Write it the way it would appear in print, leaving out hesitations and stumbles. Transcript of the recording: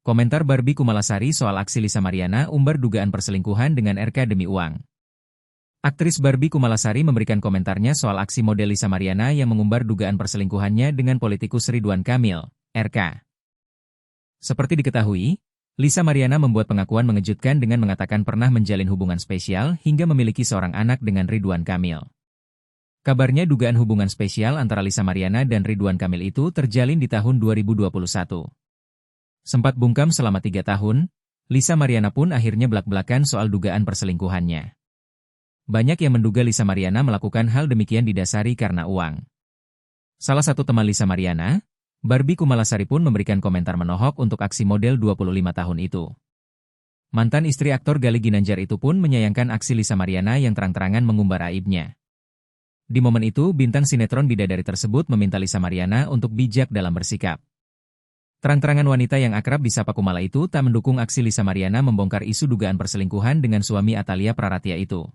Komentar Barbie Kumalasari soal aksi Lisa Mariana umbar dugaan perselingkuhan dengan RK demi uang. Aktris Barbie Kumalasari memberikan komentarnya soal aksi model Lisa Mariana yang mengumbar dugaan perselingkuhannya dengan politikus Ridwan Kamil, RK. Seperti diketahui, Lisa Mariana membuat pengakuan mengejutkan dengan mengatakan pernah menjalin hubungan spesial hingga memiliki seorang anak dengan Ridwan Kamil. Kabarnya dugaan hubungan spesial antara Lisa Mariana dan Ridwan Kamil itu terjalin di tahun 2021. Sempat bungkam selama 3 tahun, Lisa Mariana pun akhirnya belak-belakan soal dugaan perselingkuhannya. Banyak yang menduga Lisa Mariana melakukan hal demikian didasari karena uang. Salah satu teman Lisa Mariana, Barbie Kumalasari pun memberikan komentar menohok untuk aksi model 25 tahun itu. Mantan istri aktor Gali Ginanjar itu pun menyayangkan aksi Lisa Mariana yang terang-terangan mengumbar aibnya. Di momen itu, bintang sinetron bidadari tersebut meminta Lisa Mariana untuk bijak dalam bersikap. Terang-terangan wanita yang akrab disapa Kumala itu tak mendukung aksi Lisa Mariana membongkar isu dugaan perselingkuhan dengan suami Atalia Praratia itu.